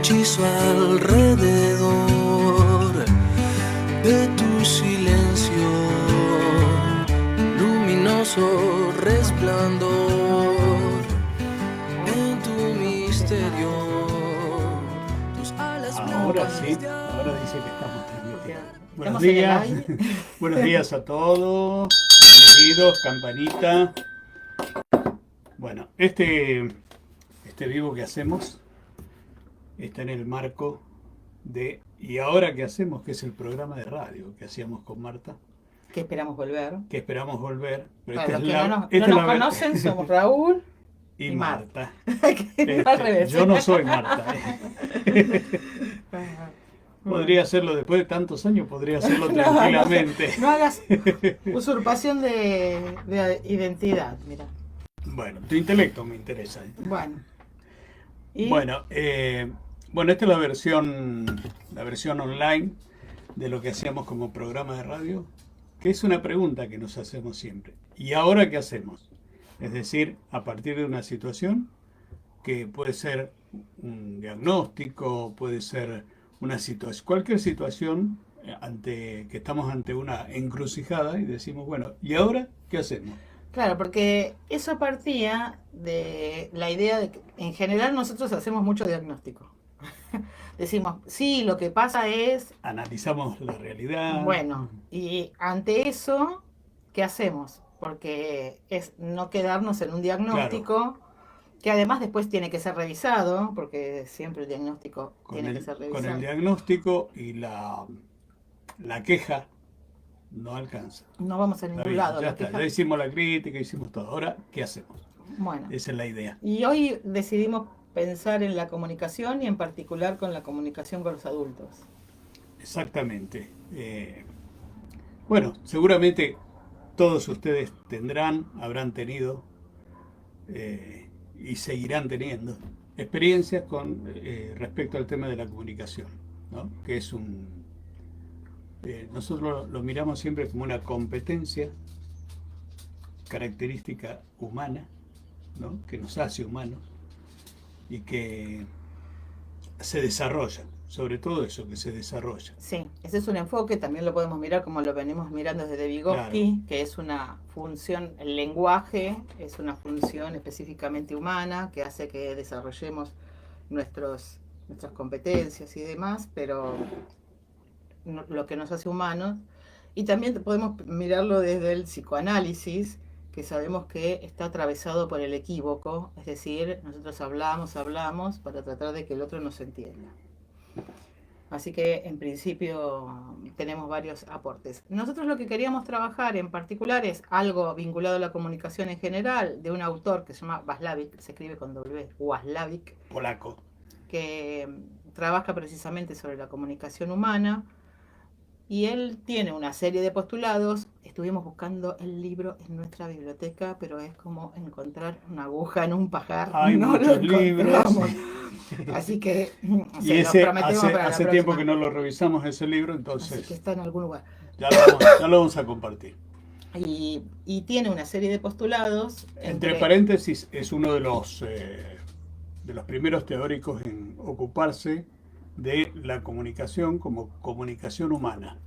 hechizo alrededor de tu silencio, luminoso resplandor en tu misterio. Tus alas Ahora sí, ahora dice que estamos transmitiendo. Buenos días, buenos días a todos, bienvenidos, campanita. Bueno, este vivo que hacemos está en el marco de ¿Y ahora qué hacemos? Que es el programa de radio que hacíamos con Marta. Que esperamos volver. Pero Para los que no nos conocen, somos Raúl y Marta. Al revés. Yo no soy Marta. Podría hacerlo después de tantos años, podría hacerlo tranquilamente. No hagas usurpación de identidad, mira. Bueno, tu intelecto me interesa. Bueno. Bueno, esta es la versión online de lo que hacíamos como programa de radio, que es una pregunta que nos hacemos siempre. ¿Y ahora qué hacemos? Es decir, a partir de una situación que puede ser un diagnóstico, puede ser una situación, cualquier situación que estamos ante una encrucijada y decimos, bueno, ¿y ahora qué hacemos? Claro, porque eso partía de la idea de que en general nosotros hacemos mucho diagnóstico. Decimos, sí, lo que pasa es... Analizamos la realidad. Bueno, y ante eso, ¿qué hacemos? Porque es no quedarnos en un diagnóstico, claro, que además después tiene que ser revisado, porque siempre el diagnóstico tiene que ser revisado. Con el diagnóstico y la queja no alcanza. No vamos a ningún lado. Ya está, ya hicimos la crítica, hicimos todo. Ahora, ¿qué hacemos? Bueno. Esa es la idea. Y hoy decidimos pensar en la comunicación y en particular con la comunicación con los adultos. Exactamente. Bueno, seguramente todos ustedes habrán tenido y seguirán teniendo experiencias con respecto al tema de la comunicación, ¿no? Que es nosotros lo miramos siempre como una competencia característica humana, ¿no? Que nos hace humanos y que se desarrolla, sobre todo eso, que se desarrolla. Sí, ese es un enfoque, también lo podemos mirar como lo venimos mirando desde Vygotsky, claro, que es una función, el lenguaje es una función específicamente humana que hace que desarrollemos nuestras competencias y demás, pero lo que nos hace humanos. Y también podemos mirarlo desde el psicoanálisis, que sabemos que está atravesado por el equívoco, es decir, nosotros hablamos para tratar de que el otro nos entienda. Así que en principio tenemos varios aportes. Nosotros lo que queríamos trabajar en particular es algo vinculado a la comunicación en general, de un autor que se llama Waslawik, se escribe con W, Waslawik, polaco, que trabaja precisamente sobre la comunicación humana. Y él tiene una serie de postulados. Estuvimos buscando el libro en nuestra biblioteca, pero es como encontrar una aguja en un pajar. Hay muchos libros. Así que y hace tiempo que no lo revisamos ese libro, entonces... Así que está en algún lugar. Ya lo vamos a compartir. Y tiene una serie de postulados. Entre paréntesis, es uno de los primeros teóricos en ocuparse de la comunicación como comunicación humana,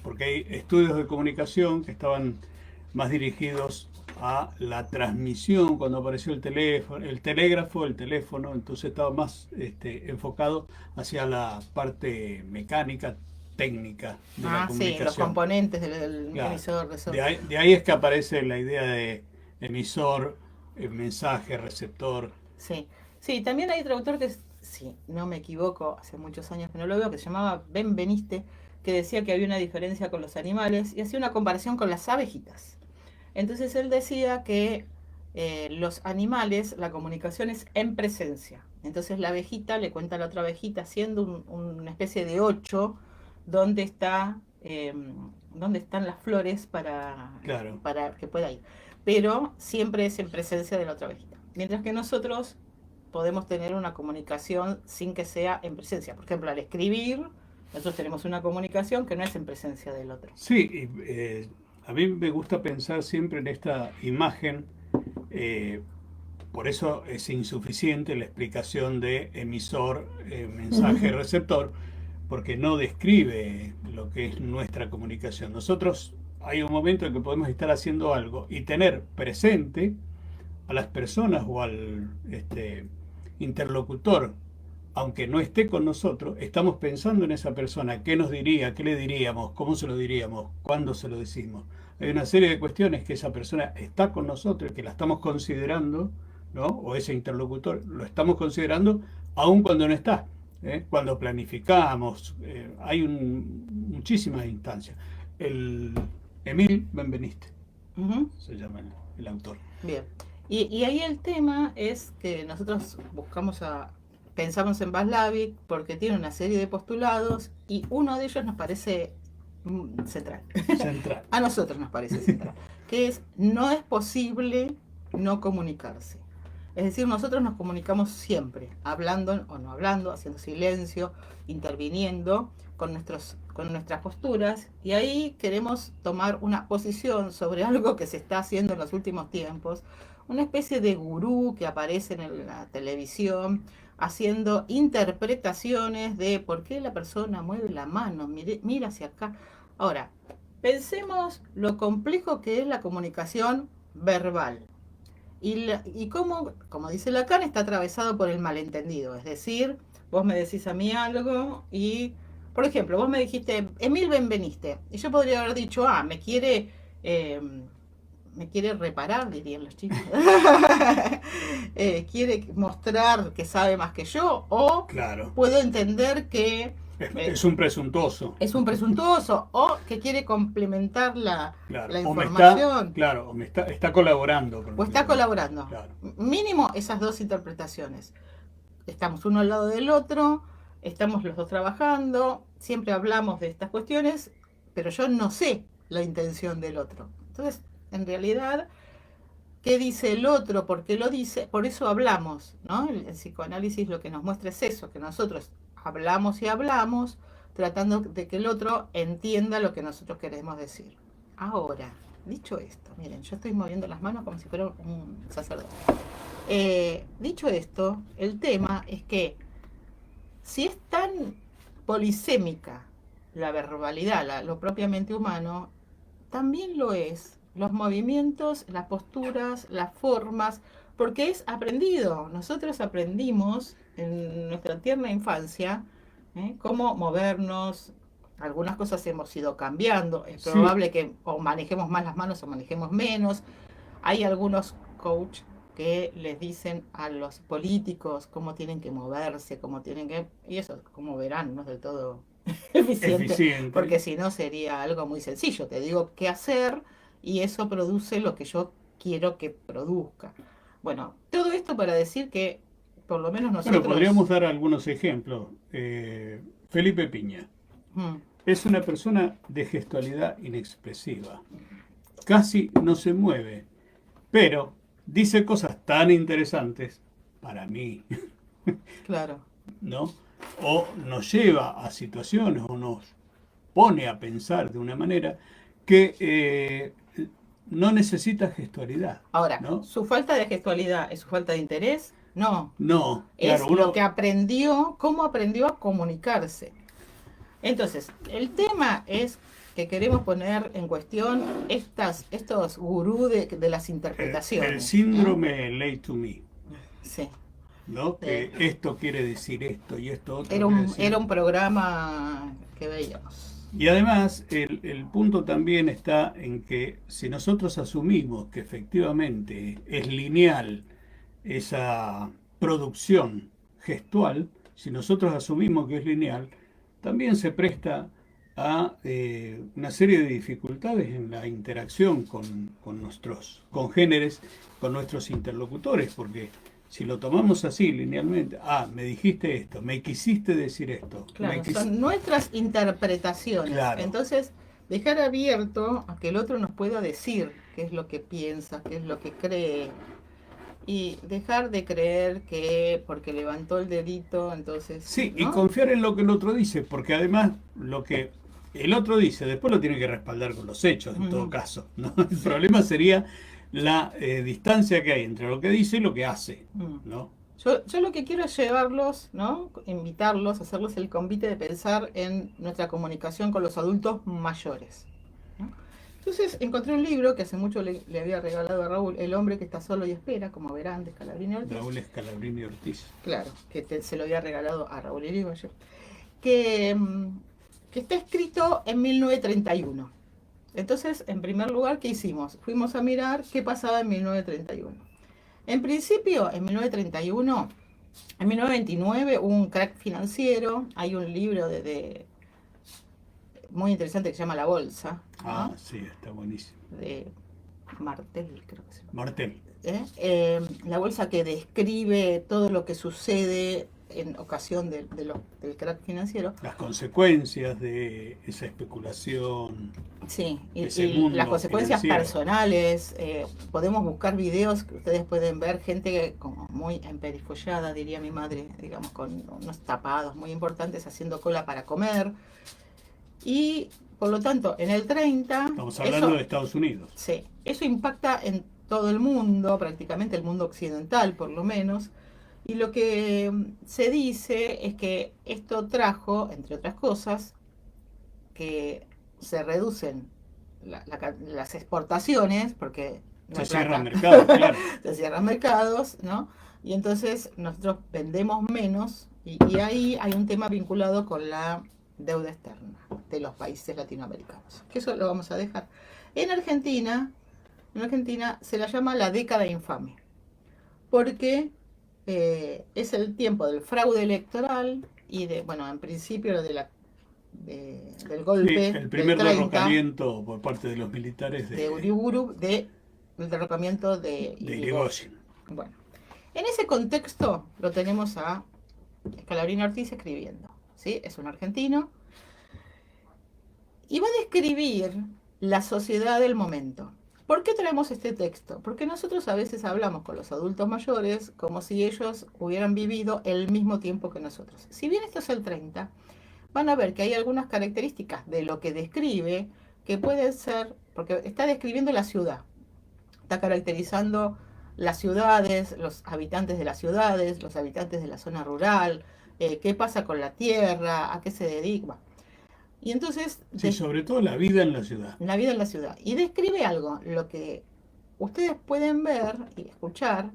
porque hay estudios de comunicación que estaban más dirigidos a la transmisión cuando apareció el teléfono, el telégrafo, el teléfono, entonces estaba más enfocado hacia la parte mecánica, técnica de la comunicación. Sí, los componentes del emisor, receptor. De ahí es que aparece la idea de emisor, mensaje, receptor. Sí, también hay otro autor que si no me equivoco, hace muchos años que no lo veo, que se llamaba Benveniste, que decía que había una diferencia con los animales y hacía una comparación con las abejitas. Entonces él decía que los animales, la comunicación es en presencia. Entonces la abejita le cuenta a la otra abejita, haciendo una especie de 8, dónde están las flores para que pueda ir. Pero siempre es en presencia de la otra abejita. Mientras que nosotros podemos tener una comunicación sin que sea en presencia. Por ejemplo, al escribir, nosotros tenemos una comunicación que no es en presencia del otro. Sí, a mí me gusta pensar siempre en esta imagen por eso es insuficiente la explicación de emisor, mensaje, receptor, porque no describe lo que es nuestra comunicación. Nosotros hay un momento en que podemos estar haciendo algo y tener presente a las personas o al interlocutor, aunque no esté con nosotros, estamos pensando en esa persona, qué nos diría, qué le diríamos, cómo se lo diríamos, cuándo se lo decimos. Hay una serie de cuestiones que esa persona está con nosotros, que la estamos considerando, ¿no? O ese interlocutor lo estamos considerando aun cuando no está, cuando planificamos, hay muchísimas instancias. Emil Benveniste, se llama el autor. Bien, y ahí el tema es que nosotros pensamos en Václavic porque tiene una serie de postulados y uno de ellos nos parece central. A nosotros nos parece central, que es: no es posible no comunicarse. Es decir, nosotros nos comunicamos siempre, hablando o no hablando, haciendo silencio, interviniendo con nuestras posturas, y ahí queremos tomar una posición sobre algo que se está haciendo en los últimos tiempos, una especie de gurú que aparece en la televisión haciendo interpretaciones de por qué la persona mueve la mano, mira hacia acá. Ahora, pensemos lo complejo que es la comunicación verbal. Y como dice Lacan, está atravesado por el malentendido. Es decir, vos me decís a mí algo y, por ejemplo, vos me dijiste, Emil Benveniste, y yo podría haber dicho, me quiere reparar, dirían los chicos. Quiere mostrar que sabe más que yo, o claro, puedo entender que es un presuntuoso. Es un presuntuoso, o que quiere complementar la O información. está colaborando. O está colaborando. Claro. Mínimo esas dos interpretaciones. Estamos uno al lado del otro, estamos los dos trabajando, siempre hablamos de estas cuestiones, pero yo no sé la intención del otro. Entonces, en realidad, ¿qué dice el otro? ¿Por qué lo dice? Por eso hablamos, ¿no? El psicoanálisis lo que nos muestra es eso, que nosotros hablamos y hablamos tratando de que el otro entienda lo que nosotros queremos decir. Ahora, dicho esto, miren, yo estoy moviendo las manos como si fuera un sacerdote. Dicho esto, el tema es que si es tan polisémica la verbalidad, lo propiamente humano, también lo es los movimientos, las posturas, las formas, porque es aprendido. Nosotros aprendimos en nuestra tierna infancia cómo movernos. Algunas cosas hemos ido cambiando. Es probable que o manejemos más las manos o manejemos menos. Hay algunos coach que les dicen a los políticos cómo tienen que moverse, y eso, como verán, no es del todo eficiente, porque si no sería algo muy sencillo. Te digo qué hacer y eso produce lo que yo quiero que produzca. Bueno, todo esto para decir que por lo menos nosotros... Bueno, podríamos dar algunos ejemplos. Felipe Piña es una persona de gestualidad inexpresiva. Casi no se mueve, pero dice cosas tan interesantes para mí. Claro. ¿No? O nos lleva a situaciones o nos pone a pensar de una manera que no necesita gestualidad. Ahora, ¿no? ¿Su falta de gestualidad es su falta de interés? No. No. Es claro, lo que aprendió, cómo aprendió a comunicarse. Entonces, el tema es que queremos poner en cuestión estos gurús de las interpretaciones. El síndrome lay to me. Sí. ¿No? Que esto quiere decir esto y esto otro. Era un programa que veíamos. Y además, el punto también está en que si nosotros asumimos que efectivamente es lineal esa producción gestual, si nosotros asumimos que es lineal, también se presta a una serie de dificultades en la interacción con nuestros congéneres, con nuestros interlocutores, porque si lo tomamos así linealmente, me dijiste esto, me quisiste decir esto. Claro, son nuestras interpretaciones. Claro. Entonces, dejar abierto a que el otro nos pueda decir qué es lo que piensa, qué es lo que cree, y dejar de creer que porque levantó el dedito, entonces... Sí, ¿no? Y confiar en lo que el otro dice, porque además lo que el otro dice, después lo tiene que respaldar con los hechos, en todo caso, ¿no? El problema sería la distancia que hay entre lo que dice y lo que hace, ¿no? Yo lo que quiero es llevarlos, ¿no? Invitarlos, hacerles el convite de pensar en nuestra comunicación con los adultos mayores, ¿no? Entonces encontré un libro que hace mucho le había regalado a Raúl, El hombre que está solo y espera, como verán, de Scalabrini Ortiz. Raúl Scalabrini Ortiz. Claro, que se lo había regalado a Raúl Irigoyen, que está escrito en 1931. Entonces, en primer lugar, ¿qué hicimos? Fuimos a mirar qué pasaba en 1931. En principio, en 1931, en 1929 hubo un crack financiero. Hay un libro muy interesante que se llama La Bolsa, ¿no? Ah, sí, está buenísimo. De Martel, creo que se llama. Martel. La Bolsa, que describe todo lo que sucede en ocasión del crack financiero. Las consecuencias de esa especulación. Sí, y mundo las consecuencias financiero. personales. Podemos buscar videos que ustedes pueden ver, gente como muy emperifollada, diría mi madre, digamos, con unos tapados muy importantes haciendo cola para comer. Y por lo tanto, en el 30... Estamos hablando de Estados Unidos. Sí, eso impacta en todo el mundo, prácticamente el mundo occidental por lo menos. Y lo que se dice es que esto trajo, entre otras cosas, que se reducen las exportaciones, porque se cierran mercados, claro. Se cierran mercados, ¿no? Y entonces nosotros vendemos menos, y ahí hay un tema vinculado con la deuda externa de los países latinoamericanos, que eso lo vamos a dejar. En Argentina se la llama la década infame, porque es el tiempo del fraude electoral y en principio del golpe. Sí, el primer del 30, derrocamiento por parte de los militares de Uriburu, el derrocamiento de Irigoyen. Bueno, en ese contexto lo tenemos a Scalabrini Ortiz escribiendo, ¿sí? Es un argentino y va a describir la sociedad del momento. ¿Por qué traemos este texto? Porque nosotros a veces hablamos con los adultos mayores como si ellos hubieran vivido el mismo tiempo que nosotros. Si bien esto es el 30, van a ver que hay algunas características de lo que describe que pueden ser, porque está describiendo la ciudad, está caracterizando las ciudades, los habitantes de las ciudades, los habitantes de la zona rural, qué pasa con la tierra, a qué se dedica. Y entonces, sí, sobre todo la vida en la ciudad. La vida en la ciudad. Y describe algo, lo que ustedes pueden ver y escuchar,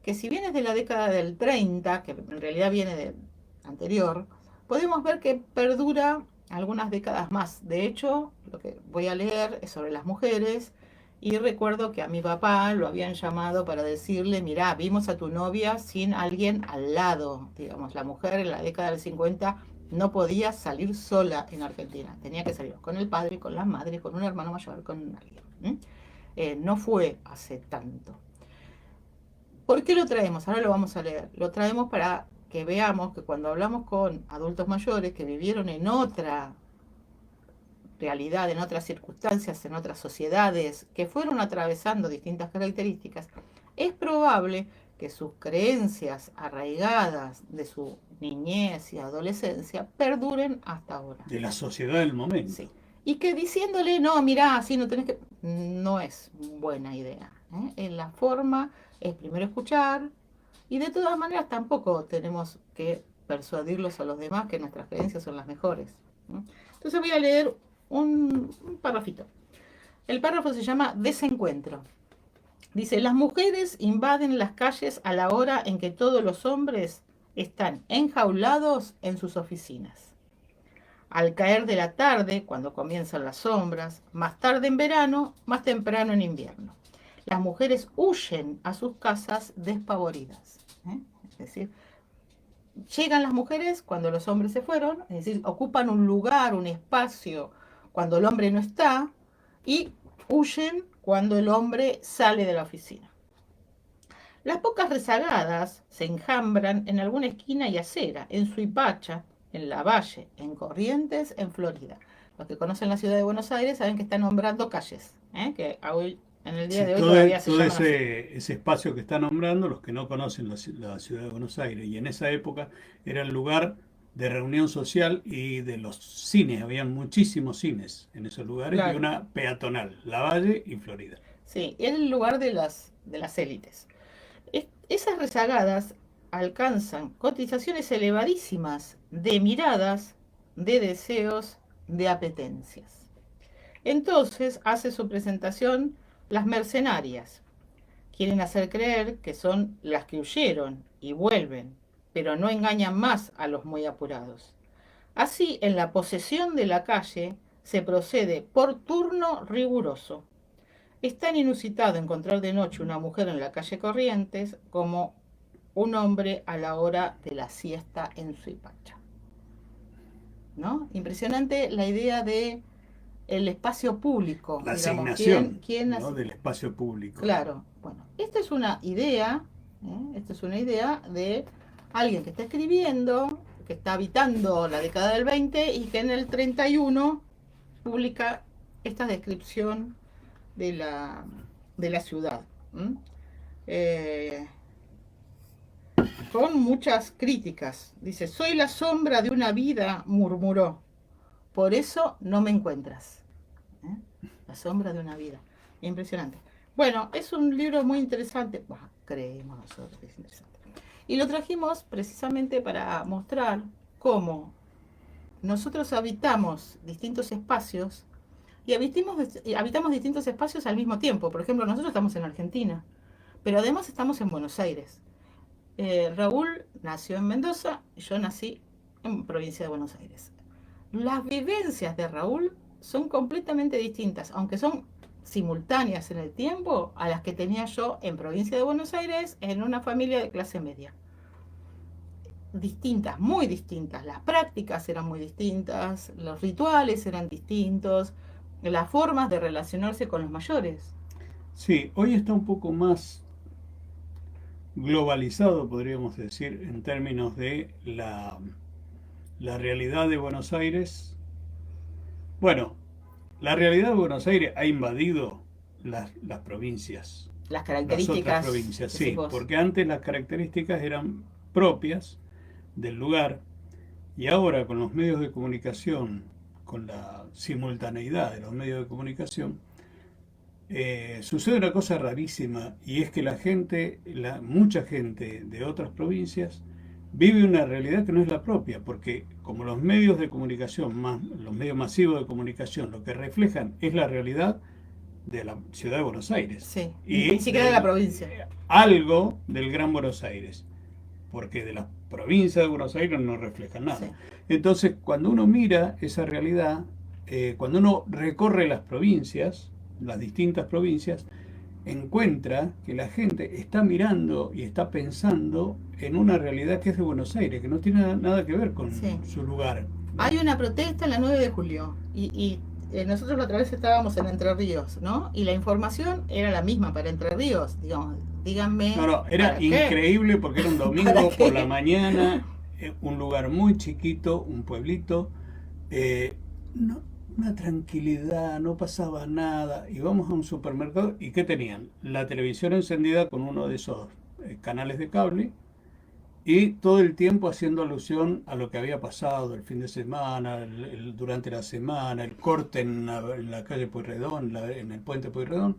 que si bien es de la década del 30, que en realidad viene de anterior, podemos ver que perdura algunas décadas más. De hecho, lo que voy a leer es sobre las mujeres, y recuerdo que a mi papá lo habían llamado para decirle, mirá, vimos a tu novia sin alguien al lado. Digamos, la mujer en la década del 50 no podía salir sola en Argentina, tenía que salir con el padre, con la madre, con un hermano mayor, con alguien. No fue hace tanto. ¿Por qué lo traemos? Ahora lo vamos a leer. Lo traemos para que veamos que cuando hablamos con adultos mayores que vivieron en otra realidad, en otras circunstancias, en otras sociedades, que fueron atravesando distintas características, es probable que sus creencias arraigadas de su niñez y adolescencia perduren hasta ahora. De la sociedad del momento. Sí. Y que diciéndole, no, mirá, así no tenés que... No es buena idea. En la forma es primero escuchar, y de todas maneras tampoco tenemos que persuadirlos a los demás que nuestras creencias son las mejores. Entonces voy a leer un párrafito. El párrafo se llama Desencuentro. Dice, las mujeres invaden las calles a la hora en que todos los hombres están enjaulados en sus oficinas. Al caer de la tarde, cuando comienzan las sombras, más tarde en verano, más temprano en invierno. Las mujeres huyen a sus casas despavoridas. Es decir, llegan las mujeres cuando los hombres se fueron, es decir, ocupan un lugar, un espacio cuando el hombre no está, y huyen cuando el hombre sale de la oficina. Las pocas rezagadas se enjambran en alguna esquina y acera, en Suipacha, en Lavalle, en Corrientes, en Florida. Los que conocen la ciudad de Buenos Aires saben que está nombrando calles, que hoy, en el día de hoy todavía se llaman así. Ese espacio que está nombrando, los que no conocen la ciudad de Buenos Aires, y en esa época era el lugar de reunión social y de los cines, habían muchísimos cines en esos lugares, claro. Y una peatonal, Lavalle y Florida. Sí, es el lugar de las élites. Esas rezagadas alcanzan cotizaciones elevadísimas de miradas, de deseos, de apetencias. Entonces hace su presentación las mercenarias. Quieren hacer creer que son las que huyeron y vuelven, pero no engañan más a los muy apurados. Así, en la posesión de la calle se procede por turno riguroso. Es tan inusitado encontrar de noche una mujer en la calle Corrientes como un hombre a la hora de la siesta en Suipacha. ¿No? Impresionante la idea de el espacio público. La digamos, asignación, ¿quién ¿no? Del espacio público. Claro, bueno, esta es una idea, esta es una idea de alguien que está escribiendo, que está habitando la década del 20 y que en el 31 publica esta descripción de la ciudad. Con muchas críticas. Dice, soy la sombra de una vida, murmuró. Por eso no me encuentras. La sombra de una vida. Impresionante. Bueno, es un libro muy interesante. Bah, creemos nosotros que es interesante. Y lo trajimos precisamente para mostrar cómo nosotros habitamos distintos espacios y habitamos distintos espacios al mismo tiempo. Por ejemplo, nosotros estamos en Argentina, pero además estamos en Buenos Aires. Raúl nació en Mendoza y yo nací en provincia de Buenos Aires. Las vivencias de Raúl son completamente distintas, aunque son simultáneas en el tiempo a las que tenía yo en provincia de Buenos Aires en una familia de clase media. Distintas, muy distintas. Las prácticas eran muy distintas, los rituales eran distintos, las formas de relacionarse con los mayores. Sí, hoy está un poco más globalizado, podríamos decir, en términos de la realidad de Buenos Aires. Bueno, la realidad de Buenos Aires ha invadido las provincias, las características. Las otras provincias, sí, porque antes las características eran propias del lugar y ahora con los medios de comunicación, con la simultaneidad de los medios de comunicación, sucede una cosa rarísima y es que mucha gente de otras provincias vive una realidad que no es la propia, porque como los medios de comunicación, los medios masivos de comunicación, lo que reflejan es la realidad de la ciudad de Buenos Aires. Sí, y ni siquiera de la provincia. Algo del Gran Buenos Aires, porque de la provincia de Buenos Aires no reflejan nada. Sí. Entonces, cuando uno mira esa realidad, cuando uno recorre las provincias, las distintas provincias, encuentra que la gente está mirando y está pensando en una realidad que es de Buenos Aires, que no tiene nada que ver con su lugar. Hay una protesta en la 9 de julio y nosotros la otra vez estábamos en Entre Ríos, ¿no? Y la información era la misma para Entre Ríos, digamos, díganme. No, era increíble porque era un domingo por la mañana, un lugar muy chiquito, un pueblito, una tranquilidad, no pasaba nada. Íbamos a un supermercado y ¿qué tenían? La televisión encendida con uno de esos canales de cable y todo el tiempo haciendo alusión a lo que había pasado el fin de semana, durante la semana, el corte en la calle Pueyrredón, en el puente Pueyrredón.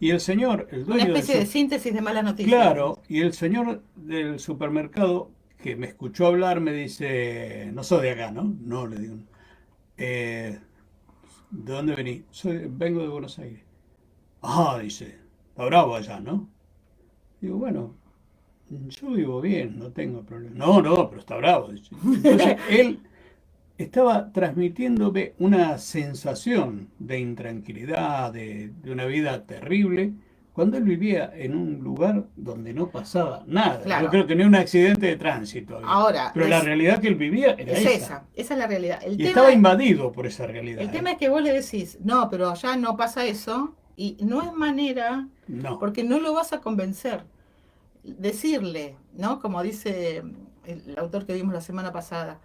Y el señor, el dueño una especie de síntesis de malas noticias. Claro, y el señor del supermercado que me escuchó hablar me dice, no soy de acá, ¿no? No, le digo. ¿De dónde venís? Vengo de Buenos Aires. Ah, dice, está bravo allá, ¿no? Digo, bueno, yo vivo bien, no tengo problema. No, pero está bravo. Dice. Entonces, él estaba transmitiéndome una sensación de intranquilidad, de una vida terrible, cuando él vivía en un lugar donde no pasaba nada. Claro. Yo creo que ni un accidente de tránsito. Ahora, pero la realidad que él vivía era esa es la realidad. Y estaba invadido por esa realidad. El tema es que vos le decís, no, pero allá no pasa eso, y no es manera, porque no lo vas a convencer. Decirle, ¿no? Como dice el autor que vimos la semana pasada,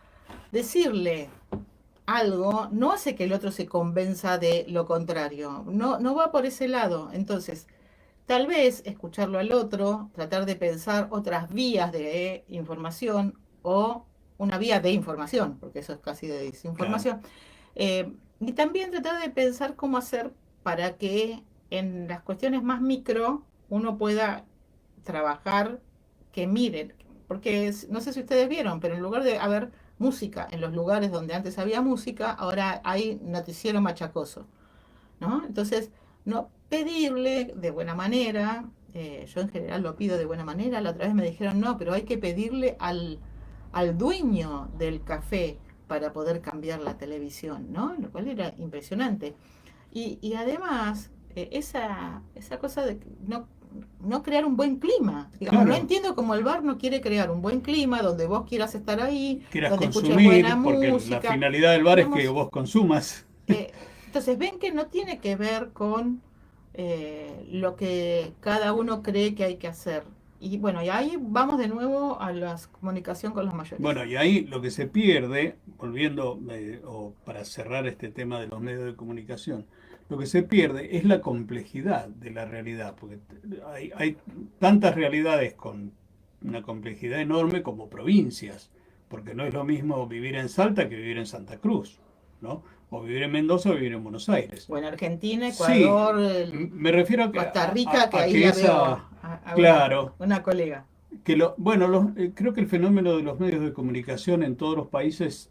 decirle algo no hace que el otro se convenza de lo contrario, no va por ese lado. Entonces, tal vez escucharlo al otro, tratar de pensar otras vías de información o una vía de información, porque eso es casi de desinformación. Claro. Y también tratar de pensar cómo hacer para que en las cuestiones más micro uno pueda trabajar, que miren, porque no sé si ustedes vieron, pero en lugar de haber música en los lugares donde antes había música, ahora hay noticiero machacoso, ¿no? Entonces, no pedirle de buena manera, yo en general lo pido de buena manera, la otra vez me dijeron, no, pero hay que pedirle al dueño del café para poder cambiar la televisión, ¿no? Lo cual era impresionante. Y además, esa cosa de no crear un buen clima. Digamos, no Claro, entiendo cómo el bar no quiere crear un buen clima donde vos quieras estar ahí, quieras donde escuches consumir, buena porque la música. finalidad del bar es que Digamos, vos consumas. entonces ven que no tiene que ver con lo que cada uno cree que hay que hacer. Y bueno, y ahí vamos de nuevo a la comunicación con los mayores. Bueno, y ahí lo que se pierde, volviendo, o para cerrar este tema de los medios de comunicación, lo que se pierde es la complejidad de la realidad, porque hay tantas realidades con una complejidad enorme como provincias, porque no es lo mismo vivir en Salta que vivir en Santa Cruz, ¿no? O vivir en Mendoza o vivir en Buenos Aires. Bueno, Argentina, Sí, Ecuador, me refiero a que, Costa Rica, que a ahí que la veo esa, a claro, una colega. que bueno, creo que el fenómeno de los medios de comunicación en todos los países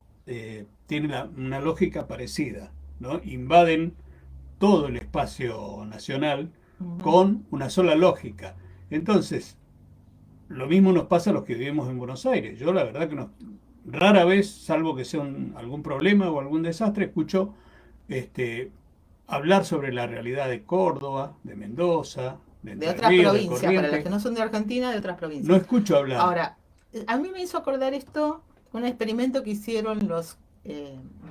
tiene una lógica parecida, ¿no? Invaden todo el espacio nacional Ujú. con una sola lógica. Entonces, lo mismo nos pasa a los que vivimos en Buenos Aires. Yo la verdad que no, rara vez, salvo que sea algún problema o algún desastre, escucho este, hablar sobre la realidad de Córdoba, de Mendoza, de De Entre otras Ríos, de provincias, para los que Corrientes. no son de Argentina, de otras No provincias. escucho hablar. Ahora, a mí me hizo acordar esto, un experimento que hicieron los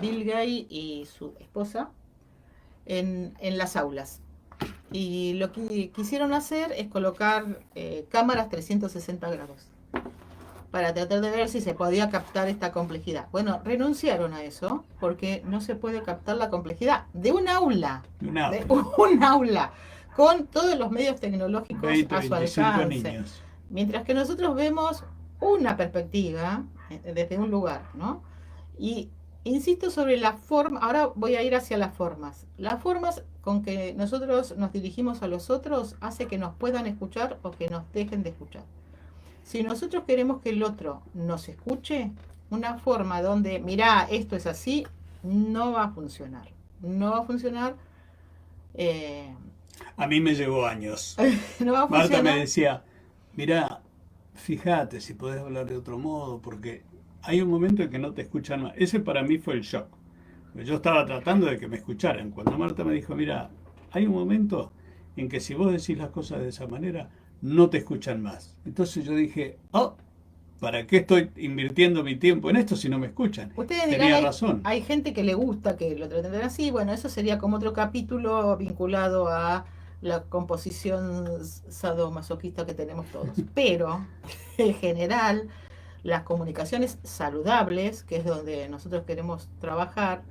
Bill Gates y su esposa en las aulas. Y lo que quisieron hacer es colocar cámaras 360 grados para tratar de ver si se podía captar esta complejidad. Bueno, renunciaron a eso porque no se puede captar la complejidad de Una, de un aula, con todos los medios tecnológicos 20, a su 25 alcance. niños. Mientras que nosotros vemos una perspectiva desde un lugar, ¿no? Y insisto sobre la forma, ahora voy a ir hacia las formas. Las formas con que nosotros nos dirigimos a los otros hace que nos puedan escuchar o que nos dejen de escuchar. Si nosotros queremos que el otro nos escuche, una forma donde, mirá, esto es así, no va a funcionar. No va a funcionar. eh, A mí me llevó años. no va a Marta me funcionar. decía, mira, fíjate si podés hablar de otro modo, porque hay un momento en que no te escuchan más. Ese para mí fue el shock. Yo estaba tratando de que me escucharan. Cuando Marta me dijo, mira, hay un momento en que si vos decís las cosas de esa manera, no te escuchan más. Entonces yo dije, oh, ¿para qué estoy invirtiendo mi tiempo en esto si no me escuchan? Ustedes dirán, Tenía razón. hay gente que le gusta que lo traten así. Bueno, eso sería como otro capítulo vinculado a la composición sadomasoquista que tenemos todos. Pero, en general, las comunicaciones saludables, que es donde nosotros queremos trabajar,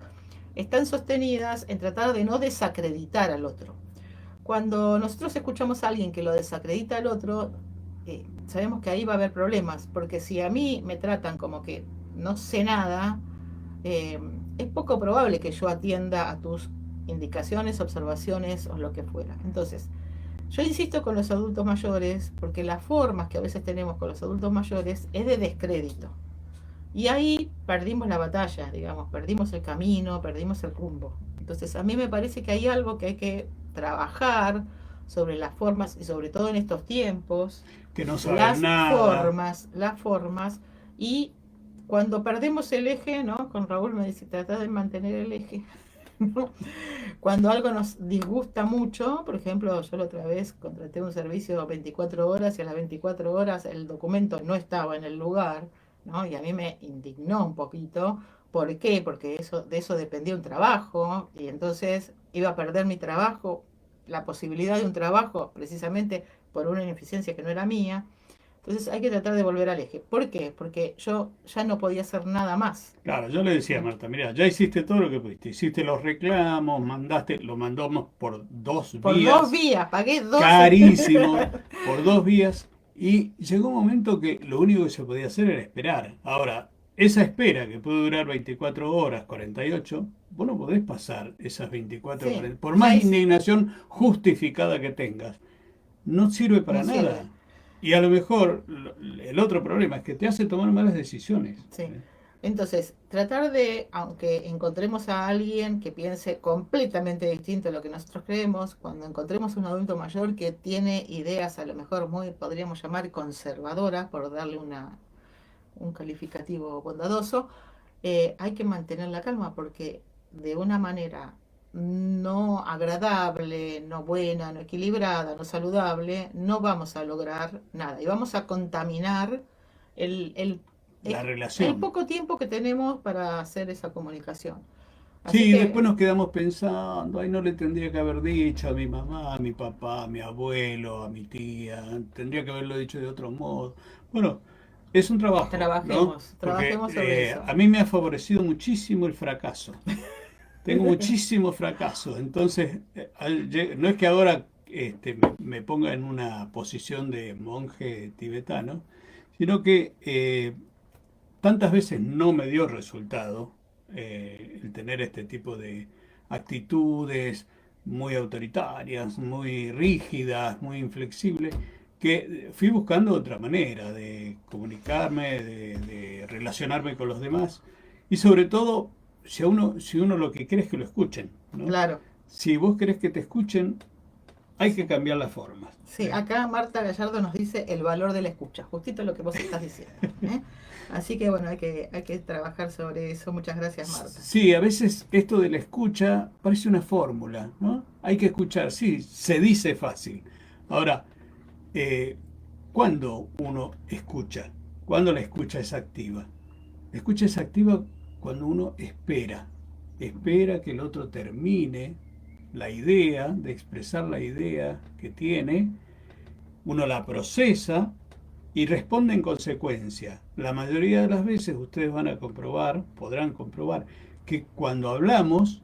están sostenidas en tratar de no desacreditar al otro. Cuando nosotros escuchamos a alguien que lo desacredita al otro, sabemos que ahí va a haber problemas, porque si a mí me tratan como que no sé nada, eh, es poco probable que yo atienda a tus indicaciones, observaciones o lo que fuera. Entonces, yo insisto con los adultos mayores, porque las formas que a veces tenemos con los adultos mayores es de descrédito. Y ahí perdimos la batalla, digamos, perdimos el camino, perdimos el rumbo. Entonces, a mí me parece que hay algo que hay que trabajar sobre las formas y sobre todo en estos tiempos, Que no saben nada. las formas y cuando perdemos el eje, ¿no? Con Raúl me dice, trata de mantener el eje. ¿No? Cuando algo nos disgusta mucho, por ejemplo, yo la otra vez contraté un servicio 24 horas y a las 24 horas el documento no estaba en el lugar, ¿no? Y a mí me indignó un poquito. ¿Por qué? Porque de eso dependía un trabajo y entonces iba a perder mi trabajo, la posibilidad de un trabajo precisamente por una ineficiencia que no era mía. Entonces hay que tratar de volver al eje. ¿Por qué? Porque yo ya no podía hacer nada más. Claro, yo le decía a Marta, mira, ya hiciste todo lo que pudiste, hiciste los reclamos, lo mandamos por dos Por 2 vías, vías, pagué 12. carísimo, por 2 vías, y llegó un momento que lo único que se podía hacer era esperar. Ahora, esa espera que puede durar 24 horas, 48, vos no podés pasar esas 24 Sí, horas. Por más ya es- indignación justificada que tengas, no sirve para no nada. sirve. Y a lo mejor el otro problema es que te hace tomar malas decisiones. Sí. Entonces, tratar de, aunque encontremos a alguien que piense completamente distinto a lo que nosotros creemos, cuando encontremos un adulto mayor que tiene ideas a lo mejor muy, podríamos llamar conservadoras, por darle un calificativo bondadoso, hay que mantener la calma porque de una manera no agradable, no buena, no equilibrada, no saludable, no vamos a lograr nada y vamos a contaminar el, el, La el relación. poco tiempo que tenemos para hacer esa comunicación. Así Sí, después que, nos quedamos pensando, ay, no le tendría que haber dicho a mi mamá, a mi papá, a mi abuelo, a mi tía, tendría que haberlo dicho de otro modo. Bueno, es un trabajo, ¿no? Porque trabajemos sobre eso. a mí me ha favorecido muchísimo el fracaso. Tengo muchísimo fracaso, entonces no es que ahora me ponga en una posición de monje tibetano, sino que tantas veces no me dio resultado el tener este tipo de actitudes muy autoritarias, muy rígidas, muy inflexibles, que fui buscando otra manera de comunicarme, de relacionarme con los demás y sobre todo si uno lo que quiere es que lo escuchen, ¿no? Claro. Si vos querés que te escuchen, hay que cambiar las formas. Sí, acá Marta Gallardo nos dice el valor de la escucha, justito lo que vos estás diciendo. ¿Eh? Así que bueno, hay que trabajar sobre eso. Muchas gracias, Marta. Sí, a veces esto de la escucha parece una fórmula, ¿no? Hay que escuchar, sí, se dice fácil. Ahora, ¿cuándo uno escucha? ¿Cuándo la escucha es activa? La escucha es activa cuando uno espera que el otro termine la idea, de expresar la idea que tiene, uno la procesa y responde en consecuencia. La mayoría de las veces ustedes van a comprobar, podrán comprobar, que cuando hablamos,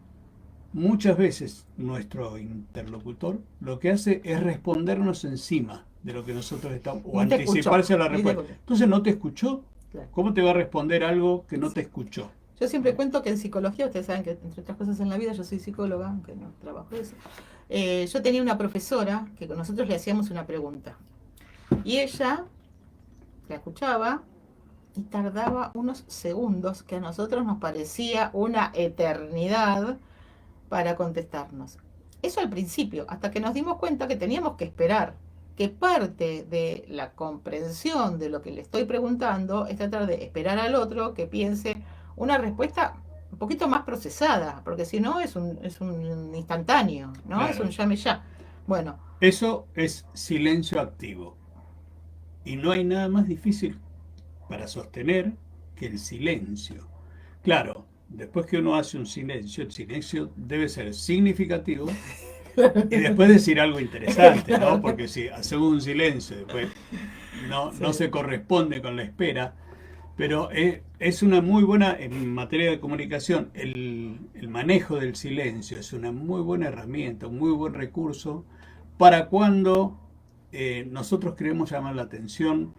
muchas veces nuestro interlocutor lo que hace es respondernos encima de lo que nosotros estamos, o Ni te anticiparse a la escuchó, ni te respuesta. escuchó. Entonces no te escuchó. Claro. ¿Cómo te va a responder algo que no te escuchó? Yo siempre cuento que en psicología, ustedes saben que entre otras cosas en la vida yo soy psicóloga, aunque no trabajo de eso. Yo tenía una profesora que con nosotros le hacíamos una pregunta y ella la escuchaba y tardaba unos segundos que a nosotros nos parecía una eternidad para contestarnos. Eso al principio, hasta que nos dimos cuenta que teníamos que esperar, que parte de la comprensión de lo que le estoy preguntando es tratar de esperar al otro que piense una respuesta un poquito más procesada, porque si no es un instantáneo, ¿no? Claro. Es un llame ya. Bueno, Eso es silencio activo. Y no hay nada más difícil para sostener que el silencio. Claro, después que uno hace un silencio, el silencio debe ser significativo y después decir algo interesante, ¿no? Porque si hacemos un silencio y después no se corresponde con la espera, pero es una muy buena, en materia de comunicación, el manejo del silencio es una muy buena herramienta, un muy buen recurso para cuando nosotros queremos llamar la atención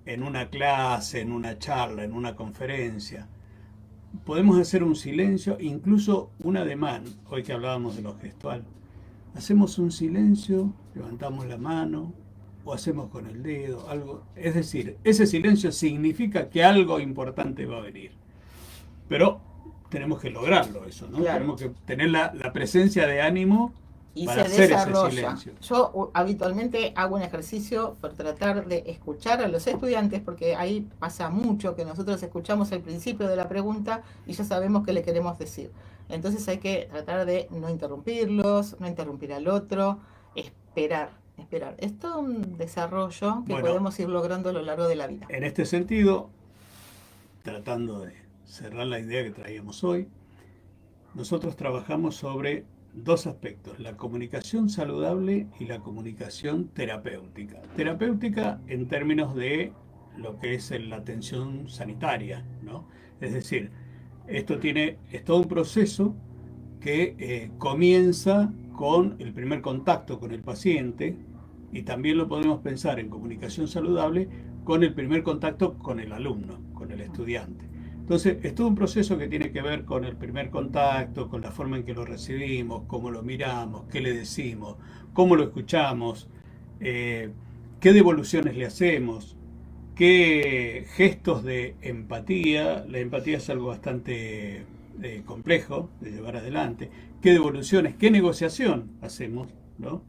en una clase, en una charla, en una conferencia. Podemos hacer un silencio, incluso un ademán, hoy que hablábamos de lo gestual. Hacemos un silencio, levantamos la mano o hacemos con el dedo, algo. Es decir, ese silencio significa que algo importante va a venir. Pero tenemos que lograrlo eso, ¿no? Claro. Tenemos que tener la presencia de ánimo y para se hacer ese desarrolla. silencio. Yo habitualmente hago un ejercicio por tratar de escuchar a los estudiantes, porque ahí pasa mucho que nosotros escuchamos el principio de la pregunta y ya sabemos qué le queremos decir. Entonces hay que tratar de no interrumpirlos, no interrumpir al otro, esperar. Es todo un desarrollo que Bueno, podemos ir logrando a lo largo de la vida. En este sentido, tratando de cerrar la idea que traíamos hoy, nosotros trabajamos sobre dos aspectos, la comunicación saludable y la comunicación terapéutica. Terapéutica en términos de lo que es la atención sanitaria, ¿no? Es decir, es todo un proceso que comienza con el primer contacto con el paciente y también lo podemos pensar en comunicación saludable con el primer contacto con el alumno, con el estudiante. Entonces, es todo un proceso que tiene que ver con el primer contacto, con la forma en que lo recibimos, cómo lo miramos, qué le decimos, cómo lo escuchamos, qué devoluciones le hacemos, qué gestos de empatía. La empatía es algo bastante complejo de llevar adelante. Qué devoluciones, qué negociación hacemos, ¿no?,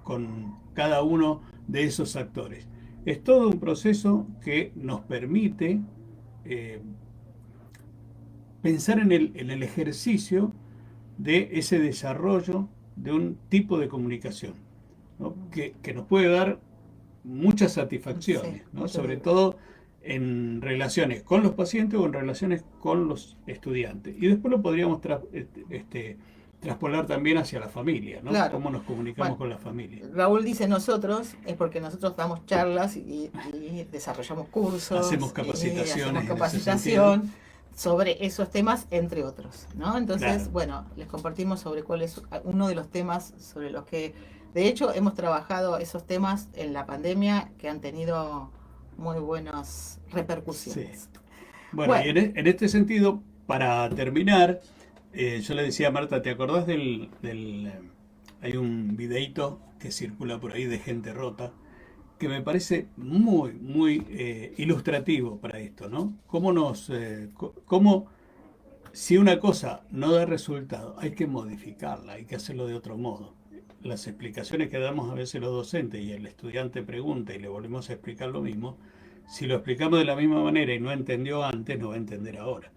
con cada uno de esos actores. Es todo un proceso que nos permite pensar en el ejercicio de ese desarrollo de un tipo de comunicación, ¿no?, que nos puede dar muchas satisfacciones, Sí, ¿no?, sobre todo en relaciones con los pacientes o en relaciones con los estudiantes. Y después lo podríamos traspolar también hacia la familia, ¿no? Claro. Cómo nos comunicamos Bueno, con la familia. Raúl dice nosotros, es porque nosotros damos charlas y desarrollamos cursos, Hacemos capacitaciones hacemos en ese capacitación sobre esos temas, entre otros, ¿no? Entonces, Claro. bueno, les compartimos sobre cuál es uno de los temas sobre los que, de hecho, hemos trabajado esos temas en la pandemia que han tenido muy buenas repercusiones. Sí. Bueno, y en este sentido, para terminar, yo le decía a Marta, ¿te acordás hay un videíto que circula por ahí de gente rota, que me parece muy, muy ilustrativo para esto, ¿no? Cómo si una cosa no da resultado, hay que modificarla, hay que hacerlo de otro modo. Las explicaciones que damos a veces los docentes y el estudiante pregunta y le volvemos a explicar lo mismo, si lo explicamos de la misma manera y no entendió antes, no va a entender ahora.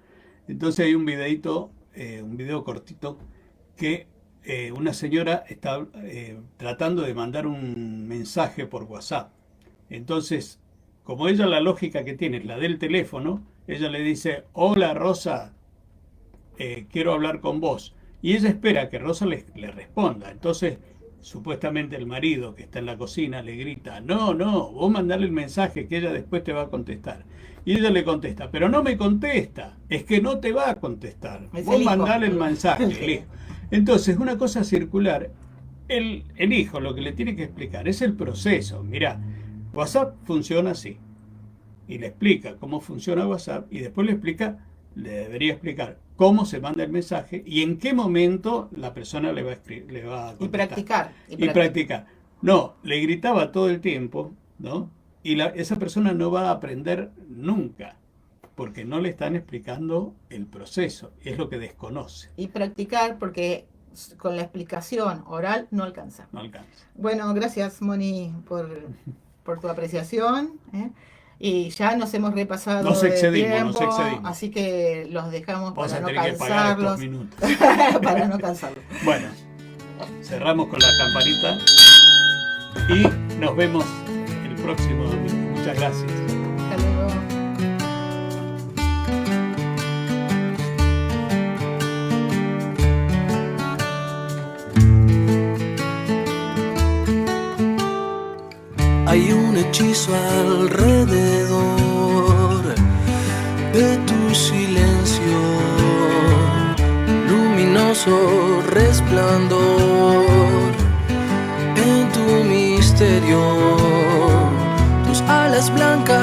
Entonces hay un videíto, un video cortito, que una señora está tratando de mandar un mensaje por WhatsApp. Entonces, como ella la lógica que tiene es la del teléfono, ella le dice: hola Rosa, quiero hablar con vos. Y ella espera que Rosa le responda. Entonces, supuestamente el marido que está en la cocina le grita: no, vos mandale el mensaje que ella después te va a contestar. Y ella le contesta: pero no me contesta, es que no te va a contestar. Es Vos el hijo. mandale el mensaje, el hijo. Entonces, una cosa circular. El hijo lo que le tiene que explicar es el proceso. Mirá, WhatsApp funciona así. Y le explica cómo funciona WhatsApp y después le debería explicar cómo se manda el mensaje y en qué momento la persona le va a contestar. Y practicar. No, le gritaba todo el tiempo, ¿no? Y esa persona no va a aprender nunca, porque no le están explicando el proceso, es lo que desconoce. Y practicar, porque con la explicación oral no alcanza. No alcanza. Bueno, gracias Moni por tu apreciación, ¿eh? Y ya nos hemos repasado Nos de excedimos, tiempo, excedimos. así que los dejamos Vamos para a no tener que pagar estos cansarlos. minutos. Para no cansarlos. Bueno, cerramos con la campanita y nos vemos el próximo domingo. Muchas gracias. Hasta luego. Hay un hechizo alrededor de tu silencio, luminoso resplandor en tu misterio, tus alas blancas